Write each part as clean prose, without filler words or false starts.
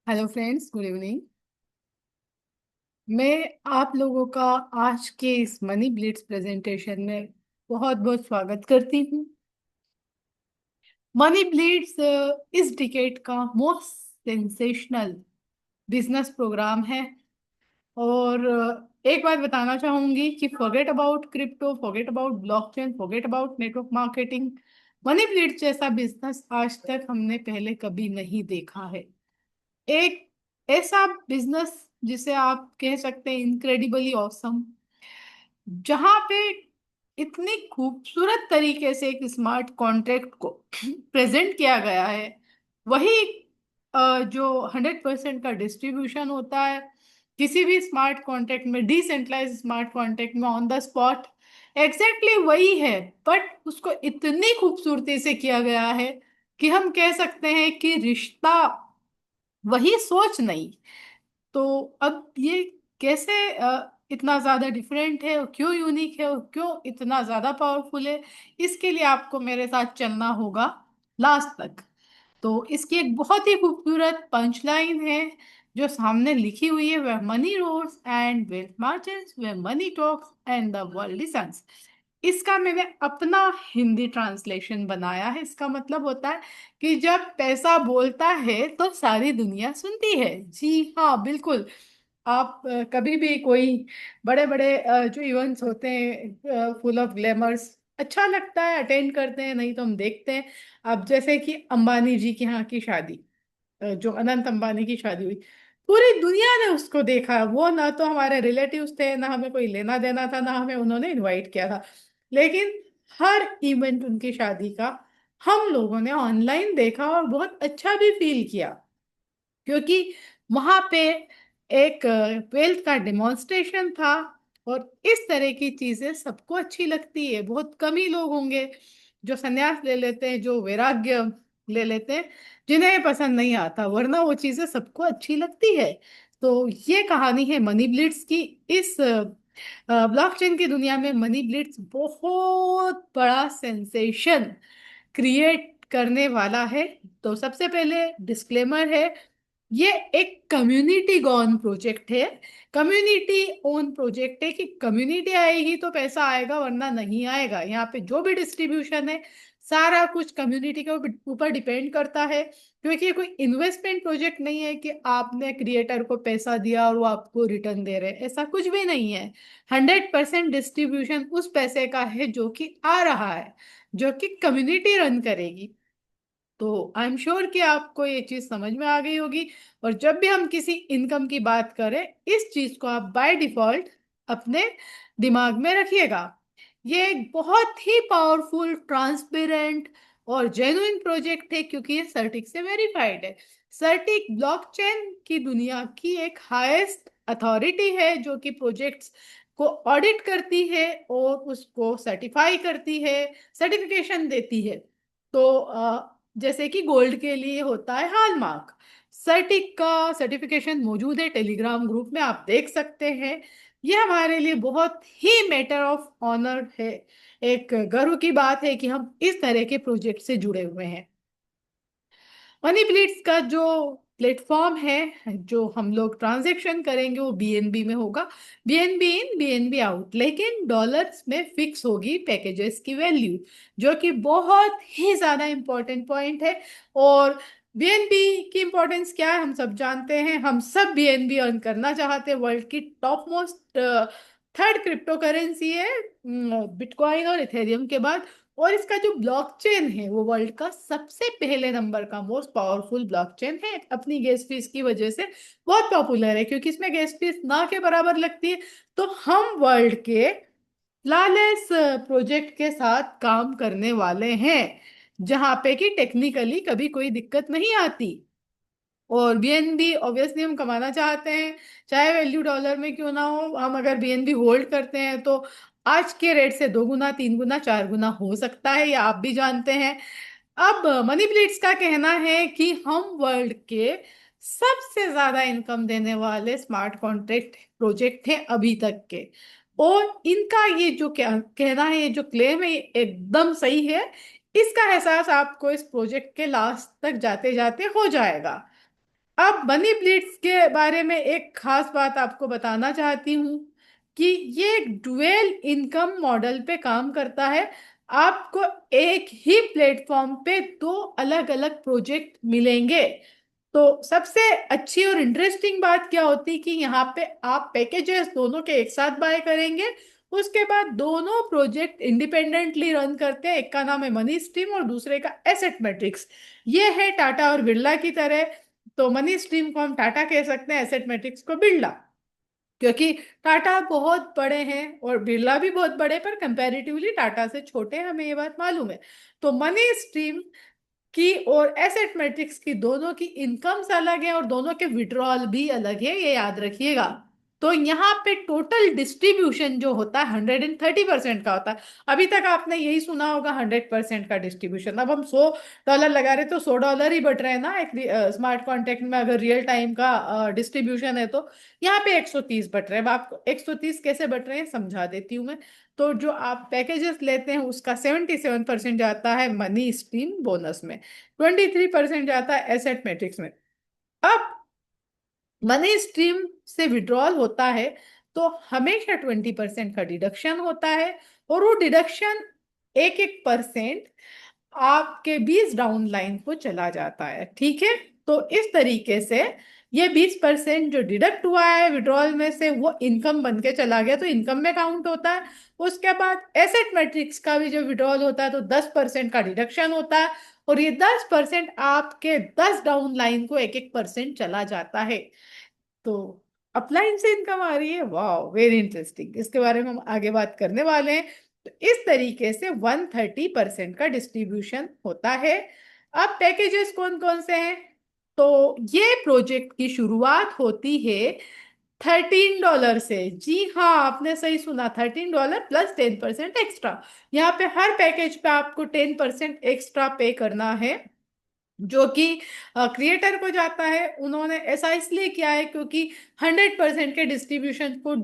Hello friends, good evening. मैं आप लोगों का आज के इस मनी ब्लिट्स प्रेजेंटेशन में बहुत बहुत स्वागत करती हूँ। मनी ब्लिट्स इस डिकेड का मोस्ट सेंसेशनल बिजनेस प्रोग्राम है। और एक बात बताना चाहूंगी कि forget about crypto, forget about blockchain, forget about network marketing. Money Blitz जैसा बिजनेस आज तक हमने पहले कभी नहीं देखा है। एक ऐसा बिजनेस जिसे आप कह सकते हैं इनक्रेडिबली ऑसम, जहां पे इतनी खूबसूरत तरीके से एक स्मार्ट कॉन्ट्रैक्ट को प्रेजेंट किया गया है। वही जो 100% का डिस्ट्रीब्यूशन होता है किसी भी स्मार्ट कॉन्ट्रैक्ट में, डिसेंट्रलाइज स्मार्ट कॉन्ट्रैक्ट में ऑन द स्पॉट, एग्जैक्टली वही है। बट उसको इतनी खूबसूरती से किया गया है कि हम कह सकते हैं कि रिश्ता वही, सोच नहीं। तो अब ये कैसे इतना ज्यादा डिफरेंट है और क्यों यूनिक है और क्यों इतना ज्यादा पावरफुल है, इसके लिए आपको मेरे साथ चलना होगा लास्ट तक। तो इसकी एक बहुत ही खूबसूरत पंचलाइन है जो सामने लिखी हुई है, where money roars and wealth marches, where money talks and the world listens। इसका मैंने अपना हिंदी ट्रांसलेशन बनाया है। इसका मतलब होता है कि जब पैसा बोलता है तो सारी दुनिया सुनती है। जी हाँ, बिल्कुल। आप कभी भी कोई बड़े बड़े जो इवेंट्स होते हैं फुल ऑफ ग्लैमर्स, अच्छा लगता है, अटेंड करते हैं, नहीं तो हम देखते हैं। अब जैसे कि अंबानी जी की यहाँ की शादी, जो अनंत अंबानी की शादी हुई, पूरी दुनिया ने उसको देखा। वो ना तो हमारे रिलेटिव्स थे, ना हमें कोई लेना देना था, ना हमें उन्होंने इनवाइट किया था, लेकिन हर इवेंट उनकी शादी का हम लोगों ने ऑनलाइन देखा और बहुत अच्छा भी फील किया, क्योंकि वहां पे एक वेल्थ का डेमोन्स्ट्रेशन था। और इस तरह की चीजें सबको अच्छी लगती है। बहुत कम ही लोग होंगे जो संन्यास ले लेते हैं, जो वैराग्य ले लेते हैं, जिन्हें पसंद नहीं आता, वरना वो चीजें सबको अच्छी लगती है। तो ये कहानी है मनी ब्लिट्स की। इस ब्लॉकचेन की दुनिया में मनी ब्लिट्स बहुत बड़ा सेंसेशन क्रिएट करने वाला है। तो सबसे पहले डिस्क्लेमर है, ये एक कम्युनिटी गॉन प्रोजेक्ट है। कम्युनिटी ओन प्रोजेक्ट है कि कम्युनिटी आएगी तो पैसा आएगा, वरना नहीं आएगा। यहाँ पे जो भी डिस्ट्रीब्यूशन है सारा कुछ कम्युनिटी के ऊपर डिपेंड करता है, क्योंकि ये कोई इन्वेस्टमेंट प्रोजेक्ट नहीं है कि आपने क्रिएटर को पैसा दिया और वो आपको रिटर्न दे रहे हैं। ऐसा कुछ भी नहीं है। 100% डिस्ट्रीब्यूशन उस पैसे का है जो कि आ रहा है, जो कि कम्युनिटी रन करेगी। तो आई एम श्योर कि आपको ये चीज समझ में आ गई होगी। और जब भी हम किसी इनकम की बात करें, इस चीज को आप बाय डिफॉल्ट अपने दिमाग में रखिएगा। ये एक बहुत ही पावरफुल, ट्रांसपेरेंट और जेन्युइन प्रोजेक्ट है, क्योंकि ये सर्टिक से वेरीफाइड है। सर्टिक ब्लॉकचेन की दुनिया की एक हाईएस्ट अथॉरिटी है जो कि प्रोजेक्ट्स को ऑडिट करती है और उसको सर्टिफाई करती है, सर्टिफिकेशन देती है। तो जैसे कि गोल्ड के लिए होता है हॉलमार्क, सर्टिक का सर्टिफिकेशन मौजूद है टेलीग्राम ग्रुप में, आप देख सकते हैं। ये हमारे लिए बहुत ही मैटर ऑफ ऑनर है। एक गर्व की बात है कि हम इस तरह के प्रोजेक्ट से जुड़े हुए हैं। मनी ब्लिट्स का जो प्लेटफॉर्म है, जो हम लोग ट्रांजैक्शन करेंगे, वो बीएनबी में होगा। बीएनबी इन, बीएनबी आउट, लेकिन डॉलर्स में फिक्स होगी पैकेजेस की वैल्यू, जो कि बहुत ही ज्यादा इंपॉर्टेंट पॉइंट है। और बीएनबी की इंपॉर्टेंस क्या है हम सब जानते हैं। हम सब बीएनबी अर्न करना चाहते हैं। वर्ल्ड की top most third crypto currency है बिटकॉइन और इथेरियम के बाद। और इसका जो ब्लॉकचेन है वो वर्ल्ड का सबसे पहले नंबर का मोस्ट पावरफुल ब्लॉकचेन है। अपनी गैस फीस की वजह से बहुत पॉपुलर है, क्योंकि इसमें गैस फीस ना के बराबर लगती है। तो हम वर्ल्ड के फ्लॉलेस प्रोजेक्ट के साथ काम करने वाले हैं, जहां पे कि टेक्निकली कभी कोई दिक्कत नहीं आती। और बीएनबी ऑब्वियसली हम कमाना चाहते हैं, चाहे वैल्यू डॉलर में क्यों ना हो। हम अगर बीएनबी होल्ड करते हैं तो आज के रेट से 2 गुना, 3 गुना, 4 गुना हो सकता है, या आप भी जानते हैं। अब मनी ब्लिट्स का कहना है कि हम वर्ल्ड के सबसे ज्यादा इनकम देने वाले स्मार्ट कॉन्ट्रैक्ट प्रोजेक्ट हैं अभी तक के। और इनका ये जो क्या कहना है, ये जो क्लेम है, ये एकदम सही है। इसका एहसास आपको इस प्रोजेक्ट के लास्ट तक जाते जाते हो जाएगा। अब मनी ब्लिट्स के बारे में एक खास बात आपको बताना चाहती हूँ कि ये एक डुअल इनकम मॉडल पे काम करता है। आपको एक ही प्लेटफॉर्म पे दो अलग अलग प्रोजेक्ट मिलेंगे। तो सबसे अच्छी और इंटरेस्टिंग बात क्या होती कि यहाँ पे आप पैकेजेस दोनों के एक साथ बाय करेंगे। उसके बाद दोनों प्रोजेक्ट इंडिपेंडेंटली रन करते हैं। एक का नाम है मनी स्ट्रीम और दूसरे का एसेट मैट्रिक्स। ये है टाटा और बिरला की तरह। तो मनी स्ट्रीम को हम टाटा कह सकते हैं, एसेट मैट्रिक्स को बिरला। क्योंकि टाटा बहुत बड़े हैं और बिरला भी बहुत बड़े, पर कंपैरेटिवली टाटा से छोटे हैं, हमें ये बात मालूम है। तो मनी स्ट्रीम की और एसेट मैट्रिक्स की दोनों की इनकम्स अलग है और दोनों के विड्रॉल भी अलग है, ये याद रखिएगा। तो यहाँ पे टोटल डिस्ट्रीब्यूशन जो होता है 130% का होता है। अभी तक आपने यही सुना होगा 100% का डिस्ट्रीब्यूशन। अब हम $100 लगा रहे तो $100 ही बट रहे हैं ना एक स्मार्ट कॉन्ट्रैक्ट में, अगर रियल टाइम का डिस्ट्रीब्यूशन है तो। यहाँ पे 130 बट रहे हैं। अब आपको 130 कैसे बट रहे हैं समझा देती हूँ मैं। तो जो आप पैकेजेस लेते हैं उसका 77% जाता है मनी स्ट्रीम बोनस में, 23% जाता है एसेट मैट्रिक्स में। अब मनी स्ट्रीम से विड्रॉल होता है तो हमेशा 20% का डिडक्शन होता है। और वो डिडक्शन एक एक परसेंट आपके 20 डाउन लाइन को चला जाता है, ठीक है। तो इस तरीके से ये 20% जो डिडक्ट हुआ है विड्रॉल में से वो इनकम बन के चला गया, तो इनकम में काउंट होता है। उसके बाद एसेट मैट्रिक्स का भी जो विड्रॉल होता है तो 10% का डिडक्शन होता है। और ये 10% आपके 10 डाउन लाइन को एक एक परसेंट चला जाता है। तो अपलाइन से इनकम आ रही है, वाह वेरी इंटरेस्टिंग, इसके बारे में हम आगे बात करने वाले हैं। तो इस तरीके से 130% का डिस्ट्रीब्यूशन होता है। अब पैकेजेस कौन कौन से हैं? तो ये प्रोजेक्ट की शुरुआत होती है $13 से। जी हाँ, आपने सही सुना, $13 प्लस 10% एक्स्ट्रा। यहाँ पे हर पैकेज पे आपको 10% एक्स्ट्रा पे करना है, जो कि क्रिएटर को जाता है। उन्होंने ऐसा इसलिए किया है क्योंकि 100% के डिस्ट्रीब्यूशन को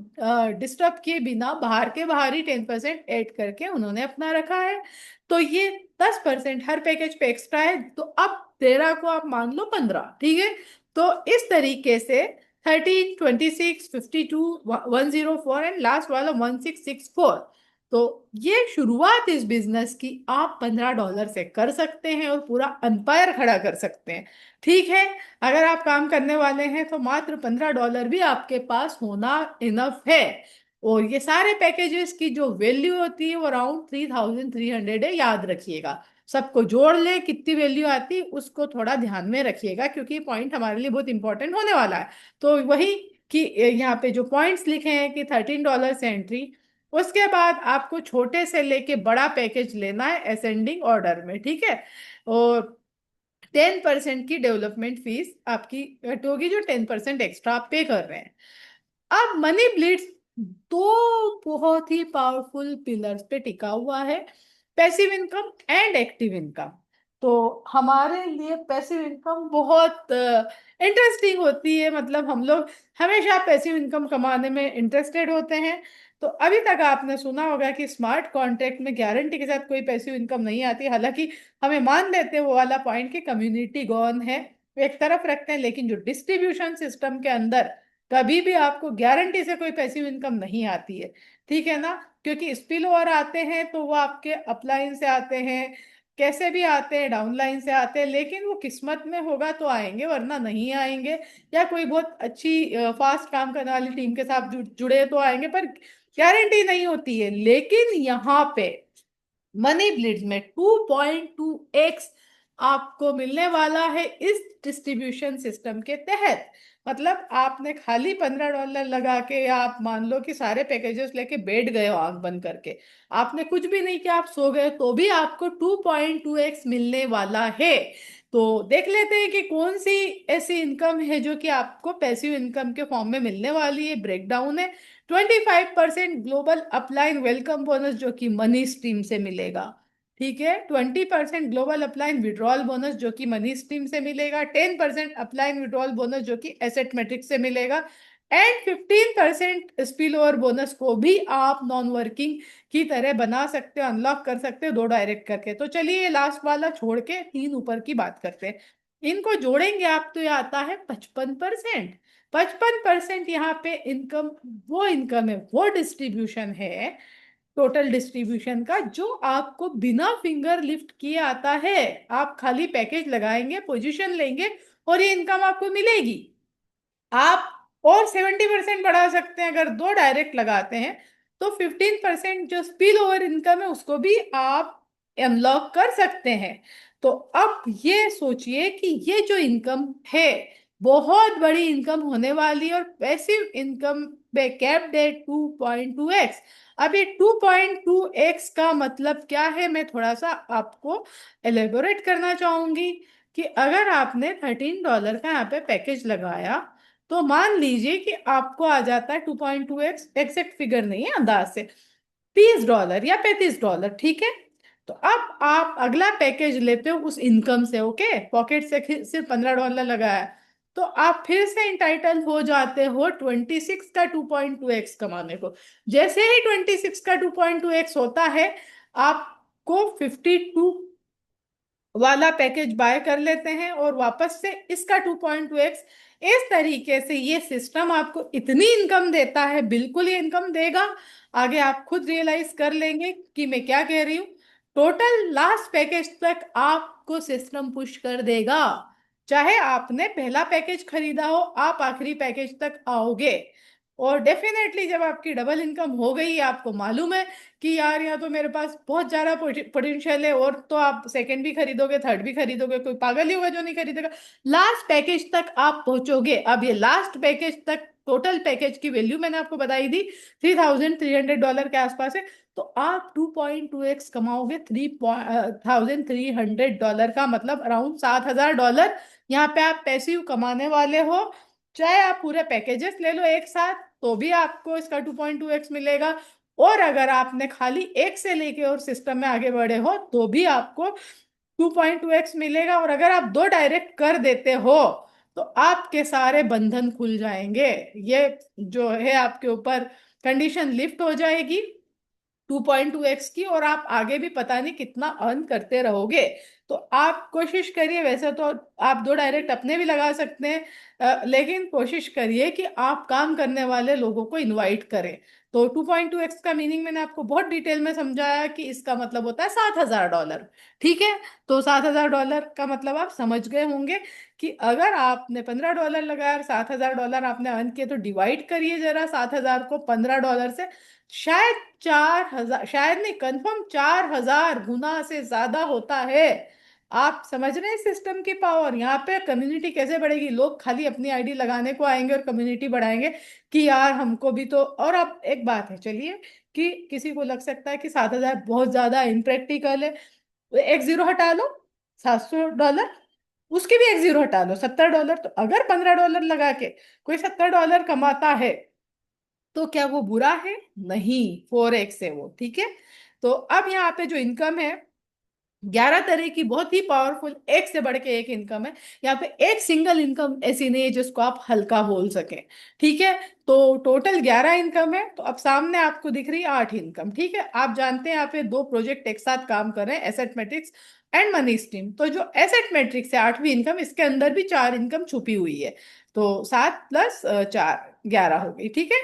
डिस्टर्ब किए बिना बाहर के बाहर ही 10% ऐड करके उन्होंने अपना रखा है। तो ये 10% हर पैकेज पे एक्स्ट्रा है। तो अब 13 को आप मान लो 15, ठीक है। तो इस तरीके से 13, 26, 52, 104 एंड लास्ट वाला 1664। तो ये शुरुआत इस बिजनेस की आप $15 से कर सकते हैं और पूरा अंपायर खड़ा कर सकते हैं, ठीक है। अगर आप काम करने वाले हैं तो मात्र $15 भी आपके पास होना इनफ है। और ये सारे पैकेजेस की जो वैल्यू होती है वो अराउंड 3300 है, याद रखिएगा। सबको जोड़ ले कितनी वैल्यू आती है उसको थोड़ा ध्यान में रखिएगा, क्योंकि पॉइंट हमारे लिए बहुत इंपॉर्टेंट होने वाला है। तो वही कि यहाँ पे जो पॉइंट्स लिखे हैं कि $13 से एंट्री, उसके बाद आपको छोटे से लेके बड़ा पैकेज लेना है असेंडिंग ऑर्डर में, ठीक है। और 10% की डेवलपमेंट फीस आपकी कट होगी, जो 10% एक्स्ट्रा आप पे कर रहे हैं। अब मनी ब्लिट्स दो बहुत ही पावरफुल पिलर्स पे टिका हुआ है, passive income and active income. तो हमारे लिए पैसिव इनकम बहुत इंटरेस्टिंग होती है, मतलब हम लोग हमेशा पैसिव इनकम कमाने में इंटरेस्टेड होते हैं। तो अभी तक आपने सुना होगा कि स्मार्ट कॉन्ट्रैक्ट में गारंटी के साथ कोई पैसिव इनकम नहीं आती। हालांकि हमें मान लेते हैं वो वाला पॉइंट कि कम्युनिटी गॉन है, एक तरफ रखते हैं, लेकिन जो डिस्ट्रीब्यूशन सिस्टम के अंदर कभी भी आपको गारंटी से कोई पैसिव इनकम नहीं आती है, ठीक है ना। क्योंकि स्पिल ओवर आते हैं तो वो आपके अपलाइन से आते हैं, कैसे भी आते हैं, डाउनलाइन से आते हैं, लेकिन वो किस्मत में होगा तो आएंगे वरना नहीं आएंगे। या कोई बहुत अच्छी फास्ट काम करने वाली टीम के साथ जुड़े तो आएंगे, पर गारंटी नहीं होती है। लेकिन यहाँ पे मनी ब्लिट्स में 2.2x आपको मिलने वाला है इस डिस्ट्रीब्यूशन सिस्टम के तहत। मतलब आपने खाली $15 लगा के, या आप मान लो कि सारे पैकेजेस लेके बैठ गए हो आंख बंद करके, आपने कुछ भी नहीं किया, आप सो गए, तो भी आपको 2.2x मिलने वाला है। तो देख लेते हैं कि कौन सी ऐसी इनकम है जो कि आपको पैसिव इनकम के फॉर्म में मिलने वाली है। ब्रेकडाउन है 25% ग्लोबल अपलाइन वेलकम बोनस जो कि मनी स्ट्रीम से मिलेगा, ठीक है। 20% ग्लोबल अपलाइन विड्रॉल बोनस जो कि मनी स्ट्रीम से मिलेगा। 10% अपलाइन विड्रॉल बोनस जो कि एसेट मैट्रिक्स से मिलेगा। एंड 15% स्पिल ओवर बोनस को भी आप नॉन वर्किंग की तरह बना सकते हो, अनलॉक कर सकते हो दो डायरेक्ट करके। तो चलिए लास्ट वाला छोड़ के तीन ऊपर की बात करते हैं। इनको जोड़ेंगे आप तो ये आता है 55%। 55% यहाँ पे इनकम, वो इनकम है, वो डिस्ट्रीब्यूशन है टोटल डिस्ट्रीब्यूशन का, जो आपको बिना फिंगर लिफ्ट किए आता है। आप खाली पैकेज लगाएंगे, पोजीशन लेंगे, और ये इनकम आपको मिलेगी। आप और 70% बढ़ा सकते हैं अगर दो डायरेक्ट लगाते हैं, तो 15% जो स्पिल ओवर इनकम है उसको भी आप अनलॉक कर सकते हैं। तो अब ये सोचिए कि ये जो इनकम है बहुत बड़ी इनकम होने वाली है, और पैसिव इनकम पे कैप्ड है 2.2x। अब ये 2.2x का मतलब क्या है, मैं थोड़ा सा आपको एलेबोरेट करना चाहूंगी। कि अगर आपने $13 का यहाँ पे पैकेज लगाया, तो मान लीजिए कि आपको आ जाता है 2.2x, एग्जैक्ट फिगर नहीं है, अंदाज से $30 या $35, ठीक है। तो अब आप अगला पैकेज लेते हो उस इनकम से, ओके, पॉकेट से सिर्फ $15 लगाया, तो आप फिर से इंटाइटल हो जाते हो 26 का 2.2x कमाने को। जैसे ही 26 का 2.2x होता है, आपको 52 वाला पैकेज बाय कर लेते हैं, और वापस से इसका 2.2x। इस तरीके से ये सिस्टम आपको इतनी इनकम देता है, बिल्कुल ये इनकम देगा। आगे आप खुद रियलाइज कर लेंगे कि मैं क्या कह रही हूँ। टोटल लास्ट पैकेज तक आपको सिस्टम पुश कर देगा। चाहे आपने पहला पैकेज खरीदा हो, आप आखिरी पैकेज तक आओगे। और डेफिनेटली जब आपकी डबल इनकम हो गई, आपको मालूम है कि यार यहाँ तो मेरे पास बहुत ज्यादा पोटेंशियल है, और तो आप सेकंड भी खरीदोगे, थर्ड भी खरीदोगे, कोई पागल ही होगा जो नहीं खरीदेगा। लास्ट पैकेज तक आप पहुंचोगे। अब ये लास्ट पैकेज तक टोटल पैकेज की वैल्यू मैंने आपको बताई दी, $3,300 के आसपास है। तो आप 2.2x कमाओगे, $3,300 का मतलब अराउंड $7,000। यहाँ पे आप पैसिव कमाने वाले हो। चाहे आप पूरे पैकेजेस ले लो एक साथ, तो भी आपको इसका 2.2x मिलेगा। और अगर आपने खाली एक से लेके और सिस्टम में आगे बढ़े हो, तो भी आपको 2.2x मिलेगा। और अगर आप दो डायरेक्ट कर देते हो, तो आपके सारे बंधन खुल जाएंगे। ये जो है आपके ऊपर कंडीशन लिफ्ट हो जाएगी 2.2x की, और आप आगे भी पता नहीं कितना अर्न करते रहोगे। तो आप कोशिश करिए, वैसे तो आप दो डायरेक्ट अपने भी लगा सकते हैं, लेकिन कोशिश करिए कि आप काम करने वाले लोगों को इनवाइट करें। तो 2.2x का मीनिंग मैंने आपको बहुत डिटेल में समझाया कि इसका मतलब होता है $7,000, ठीक है। तो $7,000 का मतलब आप समझ गए होंगे कि अगर आपने $15 लगाया और $7,000 आपने अर्न किए, तो डिवाइड करिए जरा 7,000 को $15 से। शायद 4,000, शायद नहीं, कंफर्म 4,000 गुना से ज्यादा होता है। आप समझ रहे हैं सिस्टम की पावर। यहाँ पे कम्युनिटी कैसे बढ़ेगी, लोग खाली अपनी आईडी लगाने को आएंगे और कम्युनिटी बढ़ाएंगे कि यार हमको भी तो। और अब एक बात है, चलिए, कि किसी को लग सकता है कि 7,000 बहुत ज्यादा इम्प्रैक्टिकल है, तो एक जीरो हटा लो, $700, उसके भी एक जीरो हटा लो, $70। तो अगर $15 लगा के कोई $70 कमाता है, तो क्या वो बुरा है? नहीं, 4x है वो, ठीक है। तो अब यहाँ पे जो इनकम है, 11 तरह की बहुत ही पावरफुल, एक से बढ़ के एक इनकम है। यहाँ पे एक सिंगल इनकम ऐसी नहीं है जिसको आप हल्का बोल सके, ठीक है। तो टोटल 11 इनकम है। तो अब सामने आपको दिख रही है 8 इनकम, ठीक है। आप जानते हैं यहाँ पे दो प्रोजेक्ट एक साथ काम कर रहे हैं, asset matrix and money stream. तो जो एसेट मैट्रिक्स है 8वीं इनकम, इसके अंदर भी 4 इनकम छुपी हुई है। तो 7 प्लस 4, 11 हो गई, ठीक है।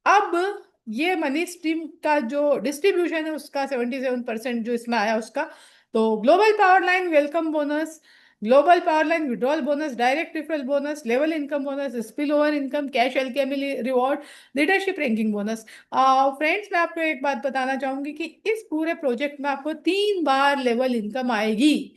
अब ये मनी स्ट्रीम का जो डिस्ट्रीब्यूशन है उसका 77% जो इसमें आया उसका। तो global power line welcome bonus, global power line withdrawal bonus, direct referral bonus, level income bonus, spill over income, cash alchemy reward, leadership ranking bonus. Friends, मैं आपको एक बात बताना चाहूंगी कि इस पूरे प्रोजेक्ट में आपको 3 बार लेवल इनकम आएगी।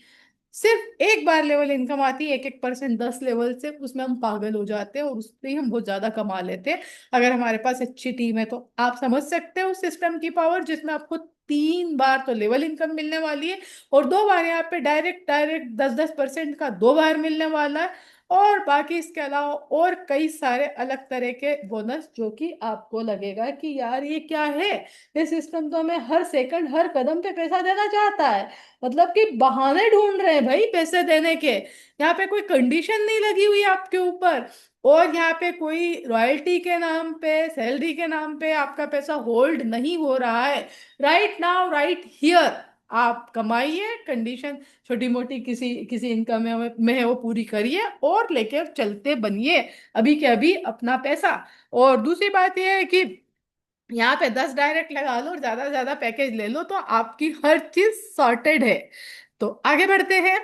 सिर्फ एक बार लेवल इनकम आती है, 1-1%, 10 लेवल से, उसमें हम पागल हो जाते हैं और उससे ही हम बहुत ज्यादा कमा लेते हैं। अगर हमारे पास अच्छी टीम है, तो आप समझ सकते हो उस सिस्टम की पावर, जिसमें आपको 3 बार तो लेवल इनकम मिलने वाली है, और 2 बार यहाँ पे डायरेक्ट डायरेक्ट 10-10% का 2 बार मिलने वाला है। और बाकी इसके अलावा और कई सारे अलग तरह के बोनस, जो कि आपको लगेगा कि यार ये क्या है, ये सिस्टम तो हमें हर सेकंड हर कदम पे पैसा देना चाहता है। मतलब कि बहाने ढूंढ रहे हैं भाई पैसे देने के। यहाँ पे कोई कंडीशन नहीं लगी हुई आपके ऊपर, और यहाँ पे कोई रॉयल्टी के नाम पे, सैलरी के नाम पे आपका पैसा होल्ड नहीं हो रहा है। राइट नाउ, राइट हियर, आप कमाइए, कंडीशन छोटी मोटी किसी किसी इनकम में है वो पूरी करिए और लेकर चलते बनिए अभी के अभी अपना पैसा। और दूसरी बात यह है कि यहाँ पे 10 डायरेक्ट लगा लो और ज्यादा से ज्यादा पैकेज ले लो तो आपकी हर चीज सॉर्टेड है। तो आगे बढ़ते हैं।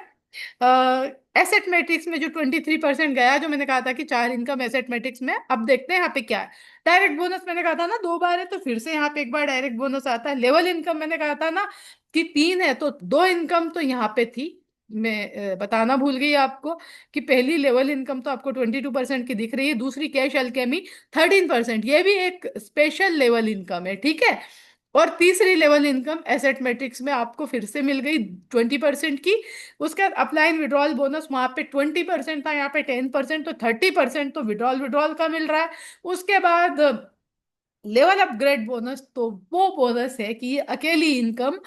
एसेट मैट्रिक्स में जो 23% गया, जो मैंने कहा था कि चार इनकम एसेट मैट्रिक्स में, अब देखते हैं यहाँ पे क्या है। डायरेक्ट बोनस मैंने कहा था ना 2 बार है, तो फिर से यहाँ पे एक बार डायरेक्ट बोनस आता है। लेवल इनकम मैंने कहा था ना कि 3 है, तो 2 इनकम तो यहाँ पे थी। मैं बताना भूल गई आपको कि पहली लेवल इनकम तो आपको 22% की दिख रही है, दूसरी कैश अल्केमी 13%, ये भी एक स्पेशल लेवल इनकम है, ठीक है। और तीसरी लेवल इनकम एसेट मैट्रिक्स में आपको फिर से मिल गई 20% की। उसके बाद अप्लाई विड्रॉल बोनस वहां पे 20% था, यहाँ पे 10%, तो 30% तो विड्रॉल विड्रॉल का मिल रहा है। उसके बाद लेवल अपग्रेड बोनस, तो वो बोनस है कि ये अकेली इनकम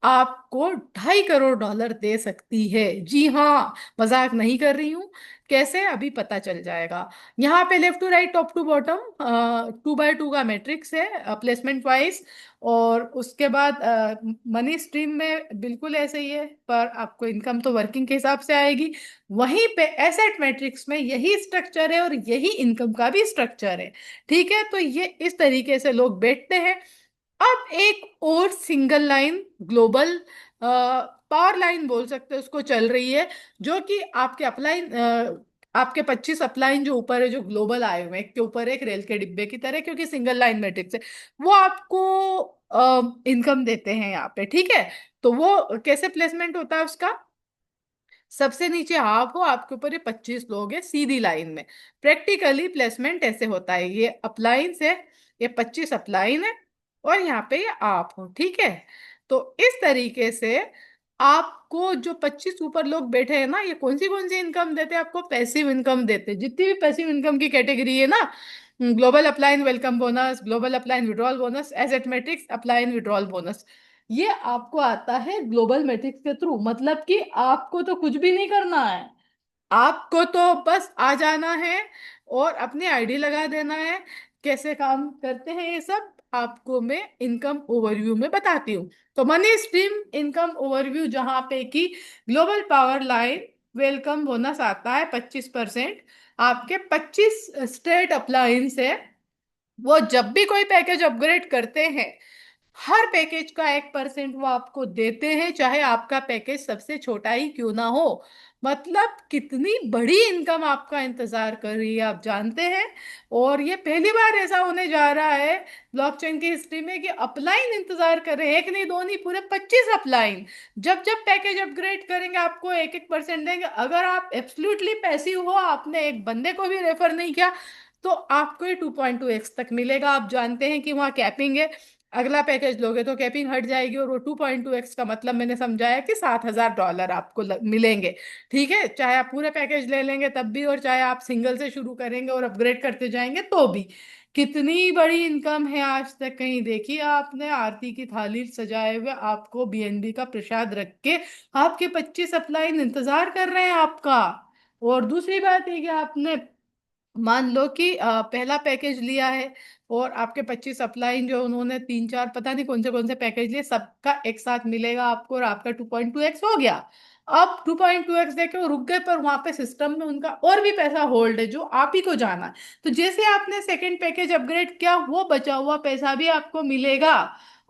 आपको $2.5 करोड़ दे सकती है। जी हाँ, मजाक नहीं कर रही हूँ। कैसे, अभी पता चल जाएगा। यहाँ पे left to right top to bottom 2x2 का मैट्रिक्स है प्लेसमेंट वाइज। और उसके बाद मनी स्ट्रीम में बिल्कुल ऐसे ही है, पर आपको इनकम तो वर्किंग के हिसाब से आएगी। वहीं पे एसेट मैट्रिक्स में यही स्ट्रक्चर है और यही इनकम का भी स्ट्रक्चर है, ठीक है। तो ये इस तरीके से लोग बैठते हैं। अब एक और single line global power line बोल सकते हैं उसको, चल रही है, जो कि आपके अपलाइन आपके 25 अपलाइन जो ऊपर है, जो ग्लोबल आए हुए हैं, एक के ऊपर एक रेल के डिब्बे की तरह, क्योंकि सिंगल लाइन मैट्रिक्स है, वो आपको इनकम देते हैं यहाँ पे, ठीक है। तो वो कैसे प्लेसमेंट होता है उसका, सबसे नीचे आप हो, आपके ऊपर ये 25 लोग हैं सीधी लाइन में। प्रैक्टिकली प्लेसमेंट ऐसे होता है, ये अपलाइन है, ये 25 अपलाइन है, और यहाँ पे ये आप हो, ठीक है। तो इस तरीके से आपको जो 25 ऊपर लोग बैठे हैं ना, ये कौन सी इनकम देते हैं आपको, पैसिव इनकम देते हैं। जितनी भी पैसिव इनकम की कैटेगरी है ना, global अप्लाइन welcome bonus, global अप्लाइन withdrawal bonus, asset matrix अप्लाइन withdrawal bonus, ये आपको आता है ग्लोबल मैट्रिक्स के थ्रू। मतलब कि आपको तो कुछ भी नहीं करना है, आपको तो बस आ जाना है और अपनी आईडी लगा देना है। कैसे काम करते हैं ये सब आपको मैं इनकम ओवरव्यू में बताती हूँ। तो मनी स्ट्रीम इनकम ओवरव्यू, जहां पे कि global power line welcome bonus आता है 25%। आपके 25 स्टेट अप्लायंस है, वो जब भी कोई पैकेज अपग्रेड करते हैं, हर पैकेज का 1% वो आपको देते हैं, चाहे आपका पैकेज सबसे छोटा ही क्यों ना हो। मतलब कितनी बड़ी इनकम आपका इंतजार कर रही है, आप जानते हैं। और ये पहली बार ऐसा होने जा रहा है ब्लॉकचेन की हिस्ट्री में कि अपलाइन इंतजार कर रहे हैं, एक नहीं दो नहीं, पूरे 25 अपलाइन। जब जब पैकेज अपग्रेड करेंगे आपको 1-1% देंगे। अगर आप एब्सोल्युटली पैसिव हो, आपने एक बंदे को भी रेफर नहीं किया, तो आपको ये 2.2x तक मिलेगा। आप जानते हैं कि वहाँ कैपिंग है, अगला पैकेज लोगे तो कैपिंग हट जाएगी, और वो 2.2x का मतलब मैंने समझाया कि $7,000 आपको मिलेंगे, ठीक है। चाहे आप पूरे पैकेज ले लेंगे तब भी, और चाहे आप सिंगल से शुरू करेंगे और अपग्रेड करते जाएंगे तो भी। कितनी बड़ी इनकम है, आज तक कहीं देखी आपने? आरती की थाली सजाए हुए आपको बीएनबी का प्रसाद रख के आपके 25 अपलाइन इंतजार कर रहे हैं आपका। और दूसरी बात है कि आपने, मान लो कि पहला पैकेज लिया है और आपके 25 अपलाइन जो उन्होंने 3-4 पता नहीं कौन से पैकेज लिए, सबका एक साथ मिलेगा आपको, और आपका 2.2x हो गया। अब 2.2x देके वो रुक गए, पर वहां पे सिस्टम में उनका और भी पैसा होल्ड है जो आप ही को जाना है। तो जैसे आपने सेकंड पैकेज अपग्रेड किया, वो बचा हुआ पैसा भी आपको मिलेगा।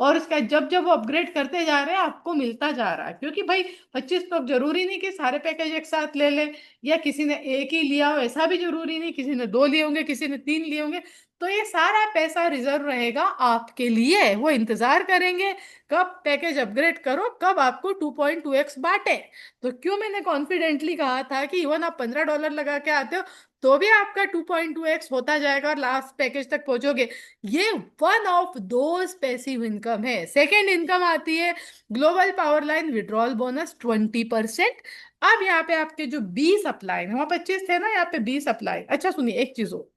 और उसका जब जब वो अपग्रेड करते जा रहे हैं आपको मिलता जा रहा है, क्योंकि भाई 25 तो जरूरी नहीं कि सारे पैकेज एक साथ ले ले, या किसी ने एक ही लिया हो, ऐसा भी जरूरी नहीं, किसी ने 2 लिए होंगे, किसी ने 3 लिए होंगे। तो ये सारा पैसा रिजर्व रहेगा आपके लिए, वो इंतजार करेंगे कब पैकेज अपग्रेड करो, कब आपको 2.2x बांटे। तो क्यों मैंने कॉन्फिडेंटली कहा था कि इवन आप $15 लगा के आते हो तो भी आपका 2.2x होता जाएगा और लास्ट पैकेज तक पहुंचोगे। ये one of those passive income है। सेकेंड इनकम आती है global power line withdrawal bonus 20%। अब यहाँ पे आपके जो 20 अप्लाई है, वहां 25 थे ना, यहाँ पे 20 अप्लाई। अच्छा सुनिए एक चीज हो,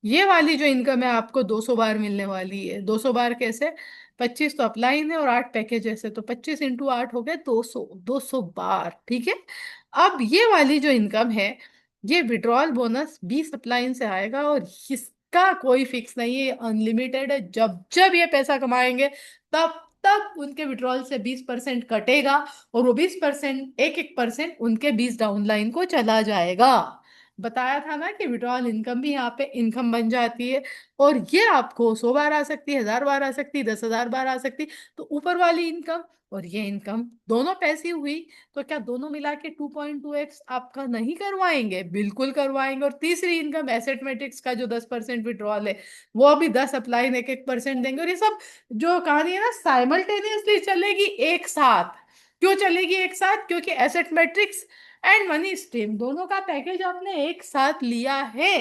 ये वाली जो इनकम है आपको 200 बार मिलने वाली है। 200 बार कैसे, 25 तो अपलाइन है और 8 पैकेज ऐसे, तो 25 × 8 हो गए 200, 200 बार, ठीक है। अब ये वाली जो इनकम है, ये विड्रॉल बोनस 20 अपलाइन से आएगा, और इसका कोई फिक्स नहीं है, अनलिमिटेड है। जब जब ये पैसा कमाएंगे तब तब उनके विड्रॉल से 20% कटेगा, और वो 20%, एक एक परसेंट उनके 20 डाउनलाइन को चला जाएगा। बताया था ना कि विड्रॉल इनकम भी यहाँ पे इनकम बन जाती है। और ये आपको 100 बार आ सकती है, 1000 बार आ सकती है, 10,000 बार आ सकती। तो ऊपर वाली इनकम और ये इनकम दोनों पैसिव हुई। तो क्या दोनों मिला के 2.2x आपका नहीं करवाएंगे? बिल्कुल करवाएंगे। और तीसरी इनकम एसेट मैट्रिक्स का जो 10% विड्रॉल है, वो अभी 10 अप्लाई, एक एक परसेंट देंगे। और ये सब जो कहानी है ना, साइमल्टेनियसली चलेगी एक साथ। क्यों चलेगी एक साथ? क्योंकि asset matrix and money stream दोनों का पैकेज आपने एक साथ लिया है।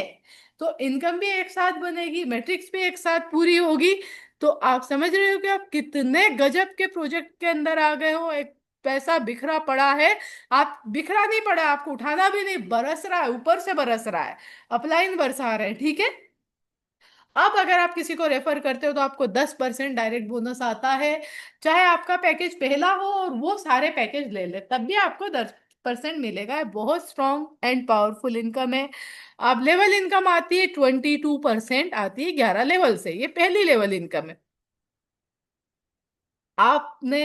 तो इनकम भी एक साथ बनेगी, मैट्रिक्स भी एक साथ पूरी होगी। तो आप समझ रहे हो कि आप कितने गजब के प्रोजेक्ट के अंदर आ गए हो। एक पैसा बिखरा पड़ा है, आप बिखरा नहीं पड़ा, आपको उठाना भी नहीं, बरस रहा है, ऊपर से बरस रहा है, अपलाइन बरसा रहे हैं, ठीक है। अब अगर आप किसी को रेफर करते हो तो आपको 10% डायरेक्ट बोनस आता है। चाहे आपका पैकेज पहला हो और वो सारे पैकेज ले ले, तब भी आपको 10% मिलेगा। ये बहुत स्ट्रॉन्ग एंड पावरफुल इनकम है। अब लेवल इनकम आती है, 22% आती है 11 लेवल से। ये पहली लेवल इनकम है। आपने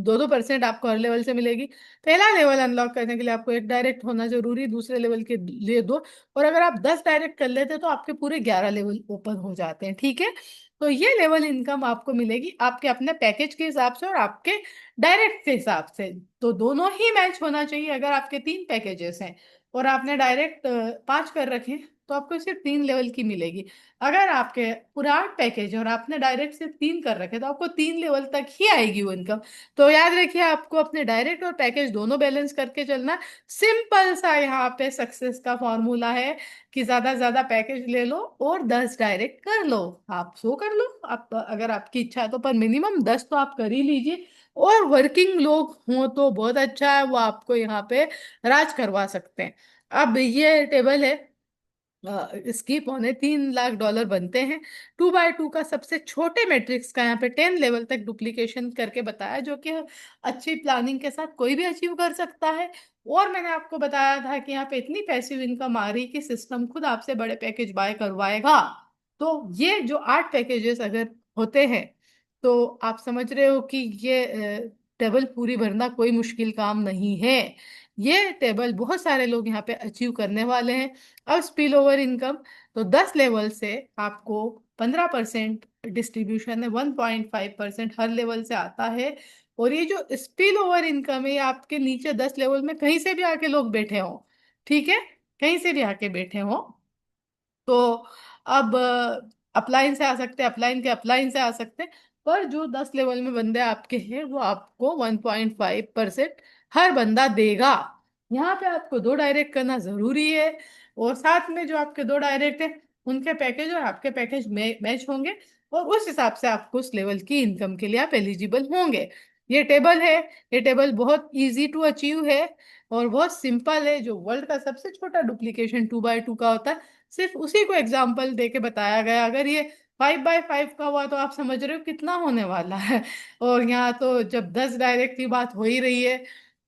2-2% आपको हर लेवल से मिलेगी। पहला लेवल अनलॉक करने के लिए आपको एक डायरेक्ट होना जरूरी, दूसरे लेवल के लिए दो। और अगर आप 10 डायरेक्ट कर लेते हैं तो आपके पूरे 11 लेवल ओपन हो जाते हैं, ठीक है। तो ये लेवल इनकम आपको मिलेगी आपके अपने पैकेज के हिसाब से और आपके डायरेक्ट के हिसाब से। तो दोनों ही मैच होना चाहिए। अगर आपके 3 पैकेजेस हैं और आपने डायरेक्ट 5 कर रखे हैं, तो आपको सिर्फ 3 लेवल की मिलेगी। अगर आपके पूरे 8 पैकेज और आपने डायरेक्ट सिर्फ 3 कर रखे, तो आपको 3 लेवल तक ही आएगी वो इनकम। तो याद रखिए, आपको अपने डायरेक्ट और पैकेज दोनों बैलेंस करके चलना। सिंपल सा यहाँ पे सक्सेस का फॉर्मूला है कि ज्यादा पैकेज ले लो और 10 डायरेक्ट कर लो। आप 100 कर लो, आप अगर आपकी इच्छा है तो, पर मिनिमम 10 तो आप कर ही लीजिए। और वर्किंग लोग हों तो बहुत अच्छा है, वो आपको यहाँ पे राज करवा सकते हैं। अब ये टेबल है, इसकी $3.25 लाख बनते हैं। 2x2 का सबसे छोटे मैट्रिक्स का यहाँ पे 10 लेवल तक डुप्लीकेशन करके बताया, जो कि अच्छी प्लानिंग के साथ कोई भी अचीव कर सकता है। और मैंने आपको बताया था कि यहाँ पे इतनी पैसिव इनकम आ रही कि सिस्टम खुद आपसे बड़े पैकेज बाय करवाएगा। तो ये जो 8 पैकेजेस अगर होते हैं, तो आप समझ रहे हो कि ये टेबल पूरी भरना कोई मुश्किल काम नहीं है। ये टेबल बहुत सारे लोग यहाँ पे अचीव करने वाले हैं। अब स्पिल ओवर इनकम, तो 10 लेवल से आपको 15% डिस्ट्रीब्यूशन है, 1.5% हर लेवल से आता है। और ये जो स्पिल ओवर इनकम है, ये आपके नीचे 10 लेवल में कहीं से भी आके लोग बैठे हों, ठीक है, कहीं से भी आके बैठे हों। तो अब अपलाइन से आ सकते हैं, अपलाइन के अपलाइन से आ सकते हैं। पर जो 10 लेवल में बंदे आपके हैं, वो आपको 1.5% हर बंदा देगा। यहाँ पे आपको 2 डायरेक्ट करना जरूरी है। और साथ में जो आपके 2 डायरेक्ट है, उनके पैकेज और आपके पैकेज में मैच होंगे। और उस हिसाब से आपको उस लेवल की इनकम के लिए आप एलिजिबल होंगे। ये टेबल है, ये टेबल बहुत इजी टू अचीव है और बहुत सिंपल है। जो वर्ल्ड का सबसे छोटा डुप्लीकेशन 2x2 का होता है, सिर्फ उसी को एग्जाम्पल दे के बताया गया। अगर ये 5x5 का हुआ, तो आप समझ रहे हो कितना होने वाला है। और यहाँ तो जब 10 डायरेक्ट की बात हो ही रही है,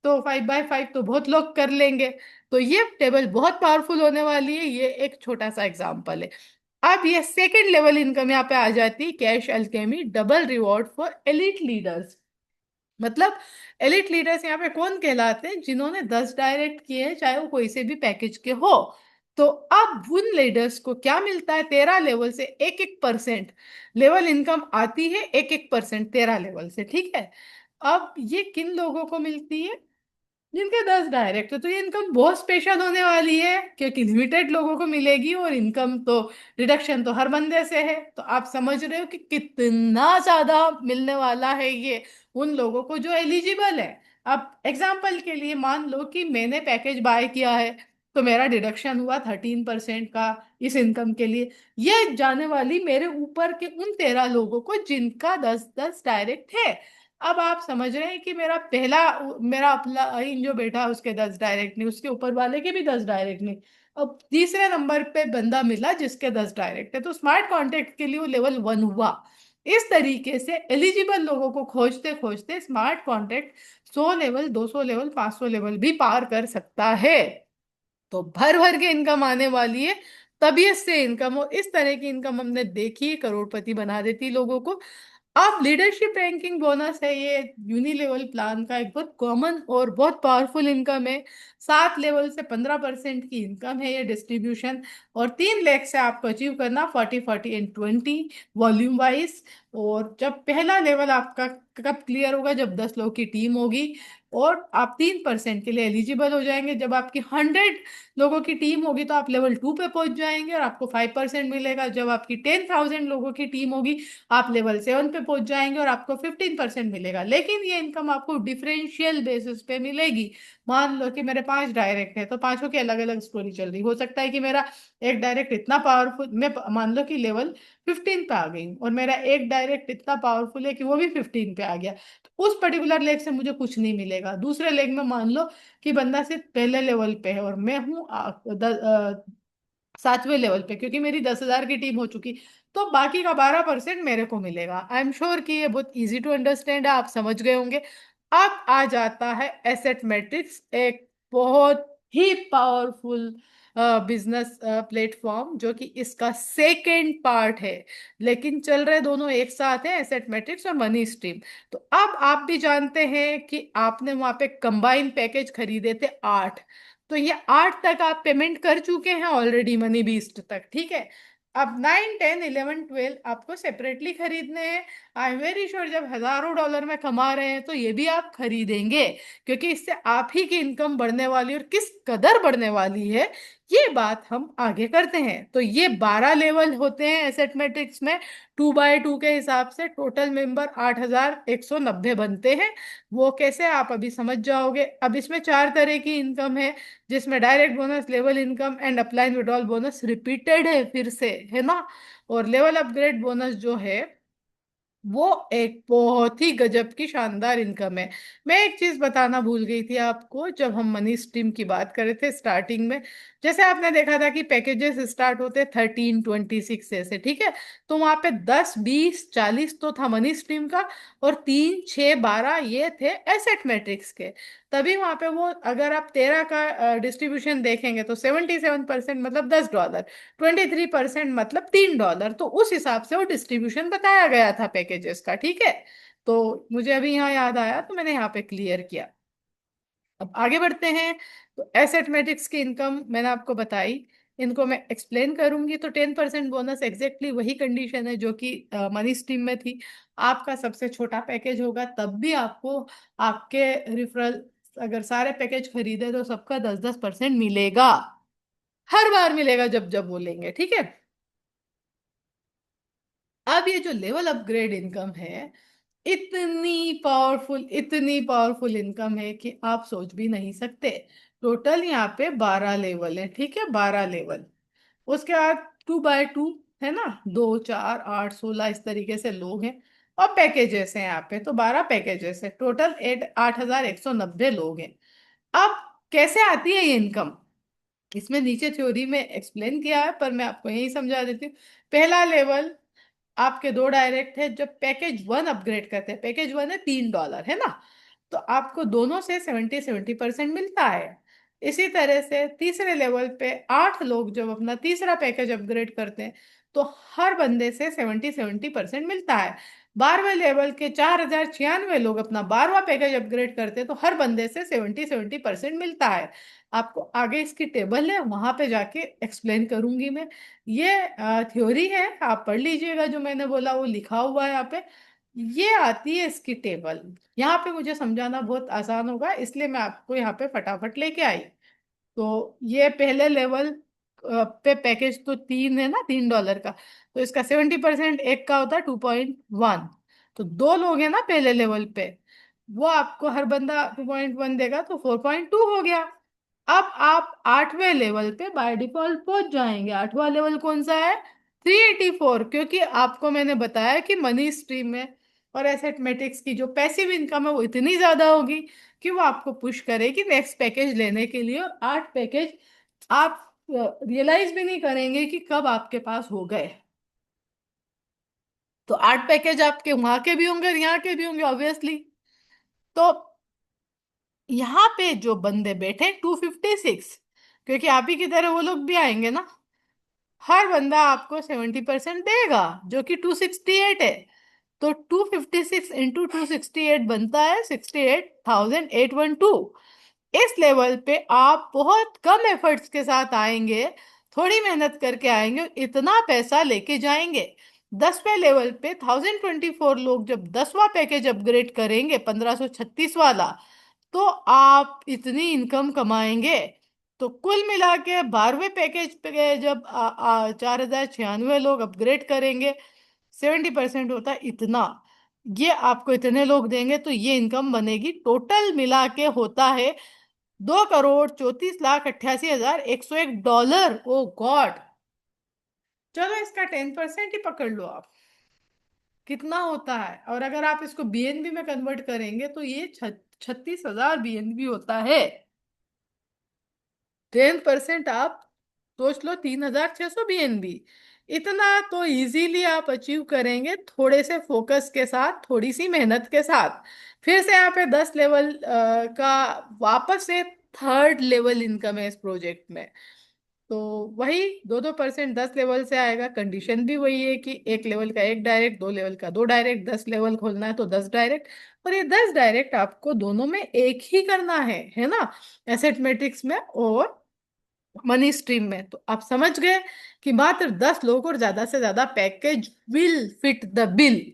तो 5x5 तो बहुत लोग कर लेंगे। तो ये टेबल बहुत पावरफुल होने वाली है। ये एक छोटा सा एग्जाम्पल है। अब ये सेकेंड लेवल इनकम यहाँ पे आ जाती है, cash Alchemy double reward for elite leaders. मतलब एलिट लीडर्स यहाँ पे कौन कहलाते हैं? जिन्होंने 10 डायरेक्ट किए हैं, चाहे वो कोई से भी पैकेज के हो। तो अब उन लीडर्स को क्या मिलता है? 13 लेवल से एक एक परसेंट लेवल इनकम आती है, एक एक परसेंट 13 लेवल से, ठीक है। अब ये किन लोगों को मिलती है? जिनके 10 डायरेक्ट है। तो ये इनकम बहुत स्पेशल होने वाली है, क्योंकि लिमिटेड लोगों को मिलेगी और इनकम तो डिडक्शन तो हर बंदे से है। तो आप समझ रहे हो कि कितना ज्यादा मिलने वाला है ये उन लोगों को जो एलिजिबल है। अब एग्जाम्पल के लिए मान लो कि मैंने पैकेज बाय किया है, तो मेरा डिडक्शन हुआ 13% का इस इनकम के लिए। ये जाने वाली मेरे ऊपर के उन 13 लोगों को जिनका 10-10 डायरेक्ट है। अब आप समझ रहे हैं कि मेरा अपना इन जो बैठा है उसके 10 डायरेक्ट नहीं, उसके ऊपर वाले के भी 10 डायरेक्ट नहीं। अब तीसरे नंबर पे बंदा मिला जिसके 10 डायरेक्ट है, तो स्मार्ट कॉन्ट्रैक्ट के लिए वो लेवल 1 हुआ। इस तरीके से एलिजिबल लोगों को खोजते खोजते smart contract 100 level, 200 level, 500 level भी पार कर सकता है। तो भर भर के इनकम आने वाली है। तबीयत से इनकम, और इस तरह की इनकम हमने देखी है, करोड़पति बना देती लोगों को। अब लीडरशिप रैंकिंग बोनस है, ये यूनिलेवल प्लान का एक बहुत कॉमन और बहुत पावरफुल इनकम है। 7 लेवल से 15% की इनकम है ये डिस्ट्रीब्यूशन। और 3 लाख से आपको अचीव करना 40 40 एंड 20 वॉल्यूम वाइज। और जब पहला लेवल आपका कब क्लियर होगा, जब 10 लोग की टीम होगी और आप 3% के लिए एलिजिबल हो जाएंगे। जब आपकी 100 लोगों की टीम होगी तो आप लेवल 2 पे पहुंच जाएंगे और आपको 5% मिलेगा। जब आपकी 10,000 लोगों की टीम होगी आप लेवल 7 पे पहुंच जाएंगे और आपको 15% मिलेगा। लेकिन ये इनकम आपको डिफरेंशियल बेसिस पे मिलेगी। मान लो कि मेरे 5 डायरेक्ट है तो पांचों की अलग अलग स्टोरी चल रही, हो सकता है कि मेरा एक डायरेक्ट इतना पावरफुल, मैं मान लो कि लेवल 15 पे आ गई हूँ और मेरा एक डायरेक्ट इतना पावरफुल है कि वो भी 15 पे आ गया, तो उस पर्टिकुलर लेग से मुझे कुछ नहीं मिलेगा। दूसरे लेग में मान लो कि बंदा सिर्फ पहले लेवल पे है और मैं हूँ 7वें लेवल पे, क्योंकि मेरी 10,000 की टीम हो चुकी, तो बाकी का 12% मेरे को मिलेगा। आई एम श्योर कि ये बहुत इजी टू अंडरस्टैंड है, आप समझ गए होंगे। अब आ जाता है एसेट मैट्रिक्स, एक बहुत ही पावरफुल बिजनेस प्लेटफॉर्म जो कि इसका सेकेंड पार्ट है। लेकिन चल रहे दोनों एक साथ हैं, एसेट मैट्रिक्स और मनी स्ट्रीम। तो अब आप भी जानते हैं कि आपने वहां पे कंबाइन पैकेज खरीदे थे 8, तो ये 8 तक आप पेमेंट कर चुके हैं ऑलरेडी, मनी बीस्ट तक, ठीक है। अब 9 10 11 12 आपको सेपरेटली खरीदने हैं। आई एम वेरी श्योर जब हजारों डॉलर में कमा रहे हैं तो ये भी आप खरीदेंगे, क्योंकि इससे आप ही की इनकम बढ़ने वाली है, और किस कदर बढ़ने वाली है ये बात हम आगे करते हैं। तो ये 12 लेवल होते हैं एसेट मैट्रिक्स में। 2 बाय 2 के हिसाब से टोटल मेंबर 8,190 बनते हैं। वो कैसे आप अभी समझ जाओगे। अब इसमें 4 तरह की इनकम है, जिसमें direct bonus, level income and अप्लाइन withdrawal bonus repeated है फिर से, है ना। और लेवल अपग्रेड बोनस जो है वो एक बहुत ही गजब की शानदार इनकम है। मैं एक चीज बताना भूल गई थी आपको, जब हम मनी स्ट्रीम की बात कर रहे थे स्टार्टिंग में, जैसे आपने देखा था कि पैकेजेस स्टार्ट होते 13 26 ऐसे, ठीक है। तो वहां पे 10 20 40 तो था मनी स्ट्रीम का, और 3 6 12 ये थे एसेट मैट्रिक्स के। तभी वहां पे वो, अगर आप 13 का डिस्ट्रीब्यूशन देखेंगे तो 77% मतलब $10, 23% मतलब $3, तो उस हिसाब से वो डिस्ट्रीब्यूशन बताया गया था पैकेजेस का, ठीक है। तो मुझे अभी यहाँ याद आया तो मैंने यहाँ पे क्लियर किया। अब आगे बढ़ते हैं। तो एसेट मैट्रिक्स की इनकम मैंने आपको बताई, इनको मैं एक्सप्लेन करूंगी। तो 10% बोनस एग्जैक्टली वही कंडीशन है जो कि मनी स्ट्रीम में थी। आपका सबसे छोटा पैकेज होगा तब भी आपको आपके रिफरल, अगर सारे पैकेज खरीदे तो सबका 10 10% मिलेगा, हर बार मिलेगा जब जब बोलेंगे, ठीक है। अब ये जो लेवल अपग्रेड इनकम है, इतनी पावरफुल इनकम है कि आप सोच भी नहीं सकते। टोटल यहाँ पे 12 लेवल है, ठीक है, 12 लेवल। उसके बाद 2 बाय 2 है ना, 2 4 8 16 इस तरीके से लोग हैं। और पैकेजेस हैं यहाँ पे, तो 12 पैकेजेस है, टोटल 8,190 लोग हैं। अब कैसे आती है ये इनकम, इसमें नीचे थ्योरी में एक्सप्लेन किया है, पर मैं आपको यही समझा देती हूँ। पहला लेवल, आपके 2 डायरेक्ट है, जब पैकेज 1 अपग्रेड करते हैं, पैकेज 1 है $3, है ना, तो आपको दोनों से 70 70% मिलता है। इसी तरह से तीसरे लेवल पे 8 लोग जब अपना तीसरा पैकेज अपग्रेड करते हैं तो हर बंदे से 70 70% मिलता है। 12वें लेवल के 4,096 लोग अपना 12वां पैकेज अपग्रेड करते हैं तो हर बंदे से 70 70% मिलता है। आपको आगे इसकी टेबल है, वहां पे जाके एक्सप्लेन करूंगी मैं। ये थ्योरी है, आप पढ़ लीजिएगा, जो मैंने बोला वो लिखा हुआ है यहाँ पे। ये आती है इसकी टेबल, यहाँ पे मुझे समझाना बहुत आसान होगा इसलिए मैं आपको यहाँ पे फटाफट लेके आई। तो ये पहले लेवल पे पैकेज तो 3 है ना, $3 का, तो इसका 70% एक का होता है 2.1। तो 2 लोग हैं ना पहले लेवल पे, वो आपको हर बंदा 2.1 देगा तो 4.2 हो गया। अब आप 8वें लेवल पे बाय डिफॉल्ट पहुंच जाएंगे। 8वां लेवल कौन सा है, 384, क्योंकि आपको मैंने बताया कि मनी स्ट्रीम में और एसेट मैट्रिक्स की जो पैसिव इनकम है वो इतनी ज्यादा होगी कि वो आपको पुश करेगी नेक्स्ट पैकेज लेने के लिए। और 8 पैकेज आप रियलाइज भी नहीं करेंगे कि कब आपके पास हो गए। तो 8 पैकेज आपके वहां के भी होंगे और यहाँ के भी होंगे ऑब्वियसली। तो यहाँ पे जो बंदे बैठे 256, क्योंकि आप ही की तरह वो लोग भी आएंगे ना, हर बंदा आपको 70% देगा, जो कि 268 है। तो 256 इंटू 268 बनता है 68,812। इस लेवल पे आप बहुत कम एफर्ट्स के साथ आएंगे, थोड़ी मेहनत करके आएंगे, इतना पैसा लेके जाएंगे। 10वें लेवल पे 1024 लोग जब 10वां पैकेज अपग्रेड करेंगे 1536 वाला, तो आप इतनी इनकम कमाएंगे। तो कुल मिला के 12वें पैकेज पे जब 4096 लोग अपग्रेड करेंगे, 70% होता है इतना, ये आपको इतने लोग देंगे तो ये इनकम बनेगी। टोटल मिला के होता है 2,34,88,101 डॉलर। ओ गॉड! चलो इसका 10% ही पकड़ लो आप, कितना होता है। और अगर आप इसको बीएनबी में कन्वर्ट करेंगे तो ये 36,000 बीएनबी होता है। 10% आप सोच लो, 3,600 बीएनबी। इतना तो इजीली आप अचीव करेंगे थोड़े से फोकस के साथ, थोड़ी सी मेहनत के साथ। फिर से यहाँ पे 10 लेवल का वापस से थर्ड लेवल इनकम है इस प्रोजेक्ट में। तो वही 2-2% 10 लेवल से आएगा। कंडीशन भी वही है कि एक लेवल का एक डायरेक्ट, 2 लेवल का 2 डायरेक्ट, 10 लेवल खोलना है तो 10 डायरेक्ट। और ये 10 डायरेक्ट आपको दोनों में एक ही करना है ना, एसेट मैट्रिक्स में और मनी स्ट्रीम में। तो आप समझ गए कि मात्र 10 लोग और ज्यादा से ज्यादा package will fit the bill.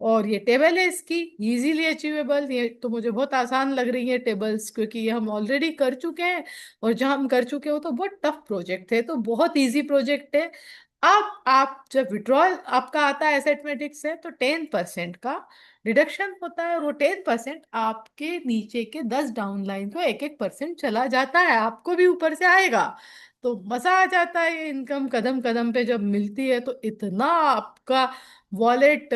और ये टेबल है इसकी, इजीली अचीवेबल। ये तो मुझे बहुत आसान लग रही है टेबल्स, क्योंकि ये हम ऑलरेडी कर चुके हैं। और जहां हम कर चुके हो तो बहुत टफ प्रोजेक्ट है, तो बहुत इजी प्रोजेक्ट है। अब आप जब विड्रॉल आपका आता है एसेट मैट्रिक्स से, तो 10% का डिडक्शन होता है, और वो 10% आपके नीचे के 10 डाउनलाइन को 1-1% चला जाता है, आपको भी ऊपर से आएगा। तो मजा आ जाता है। ये इनकम कदम कदम पे जब मिलती है तो इतना आपका वॉलेट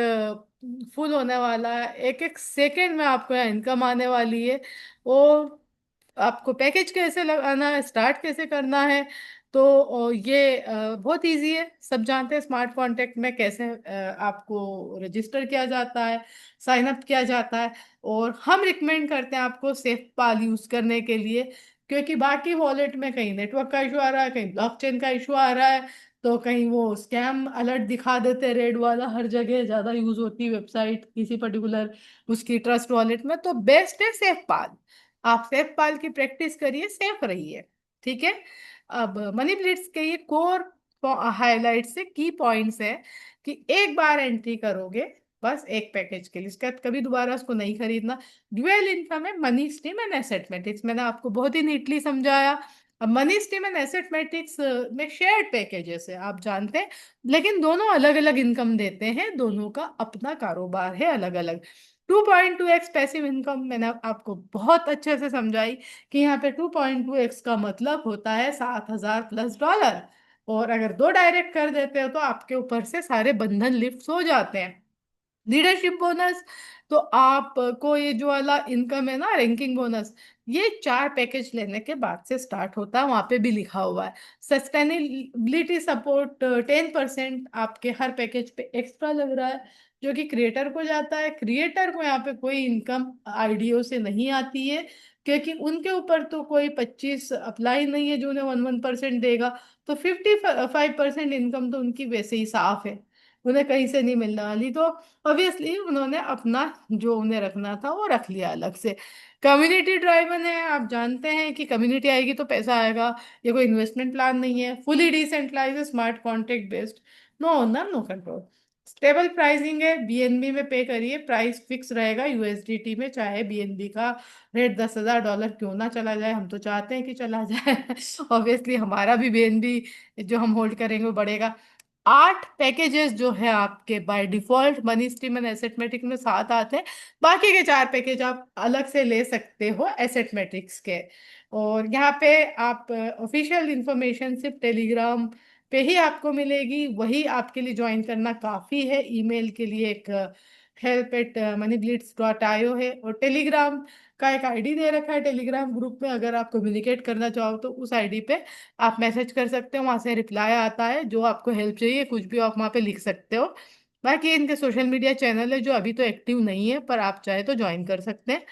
फुल होने वाला है, एक एक सेकंड में आपको यहाँ इनकम आने वाली है। और आपको पैकेज कैसे लगाना है, स्टार्ट कैसे करना है, तो ये बहुत इजी है। सब जानते हैं स्मार्ट कॉन्ट्रैक्ट में कैसे आपको रजिस्टर किया जाता है, साइन अप किया जाता है। और हम रिकमेंड करते हैं आपको सेफ पाल यूज करने के लिए, क्योंकि बाकी वॉलेट में कहीं नेटवर्क का इशू आ रहा है, कहीं ब्लॉकचेन का इशू आ रहा है, तो कहीं वो स्कैम अलर्ट दिखा देते रेड वाला, हर जगह ज्यादा यूज होती है वेबसाइट किसी पर्टिकुलर उसकी ट्रस्ट वॉलेट में। तो बेस्ट है सेफ पाल। आप सेफ पाल की प्रैक्टिस करिए, सेफ रहिए। ठीक है। अब मनी ब्लिट्स के ये कोर हाईलाइट से की पॉइंट्स है कि एक बार एंट्री करोगे बस एक पैकेज के लिए, इसके बाद कभी दोबारा उसको नहीं खरीदना। ड्यूअल इनकम है money stream and asset matrix, मैंने आपको बहुत ही नीटली समझाया। अब money stream and asset matrix में शेयर्ड पैकेजेस है, आप जानते हैं, लेकिन दोनों अलग अलग इनकम देते हैं, दोनों का अपना कारोबार है अलग अलग। 2.2x पैसिव इनकम मैंने आपको बहुत अच्छे से समझाई कि यहाँ पे 2.2x का मतलब होता है 7,000+ डॉलर। और अगर 2 डायरेक्ट कर देते हो तो आपके ऊपर से सारे बंधन लिफ्ट हो जाते हैं। लीडरशिप बोनस, तो आपको ये जो वाला इनकम है ना, रैंकिंग बोनस, ये 4 पैकेज लेने के बाद से स्टार्ट होता है, वहां पे भी लिखा हुआ है। सस्टेनेबिलिटी सपोर्ट 10% आपके हर पैकेज पे एक्स्ट्रा लग रहा है, जो कि क्रिएटर को जाता है। क्रिएटर को यहाँ पे कोई इनकम आईडीओ से नहीं आती है, क्योंकि उनके ऊपर तो कोई 25 अप्लाई नहीं है जो उन्हें 1-1% देगा। तो 55% इनकम तो उनकी वैसे ही साफ है, उन्हें कहीं से नहीं मिलने वाली। तो ऑब्वियसली उन्होंने अपना जो उन्हें रखना था वो रख लिया अलग से। कम्युनिटी ड्राइवन है, आप जानते हैं कि कम्युनिटी आएगी तो पैसा आएगा। ये कोई इन्वेस्टमेंट प्लान नहीं है। Fully decentralized, smart contract based, no owner no control. Stable pricing है, बीएनबी में पे करिए, प्राइस फिक्स रहेगा यूएसडीटी में, चाहे बीएनबी का रेट 10,000 डॉलर क्यों ना चला जाए, हम तो चाहते हैं कि चला जाए। ऑब्वियसली हमारा भी बीएनबी जो हम होल्ड करेंगे वो बढ़ेगा। 8 पैकेजेस जो है आपके by default money stream and asset matrix में साथ आते हैं। बाकी के 4 पैकेज आप अलग से ले सकते हो एसेट मैट्रिक्स के। और यहाँ पे आप ऑफिशियल इंफॉर्मेशन सिर्फ टेलीग्राम पे ही आपको मिलेगी, वही आपके लिए ज्वाइन करना काफ़ी है। ईमेल के लिए एक help@moneyblitz.io है, और टेलीग्राम का एक आईडी दे रखा है टेलीग्राम ग्रुप में। अगर आप कम्युनिकेट करना चाहो तो उस आईडी पे आप मैसेज कर सकते हो, वहां से रिप्लाई आता है, जो आपको हेल्प चाहिए कुछ भी आप वहां पे लिख सकते हो। बाकी इनके सोशल मीडिया चैनल है जो अभी तो एक्टिव नहीं है, पर आप चाहे तो ज्वाइन कर सकते हैं।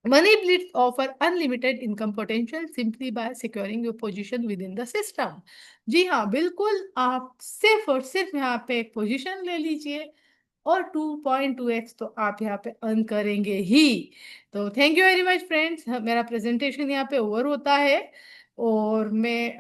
Money blitz offer unlimited income potential simply by securing your position within the system. जी हाँ, बिल्कुल, आप सिर्फ और सिर्फ यहाँ पे एक पोजीशन ले लीजिए, और 2.2x तो आप यहाँ पे अर्न करेंगे ही। तो thank you very much friends, मेरा प्रेजेंटेशन यहाँ पे ओवर होता है। और मैं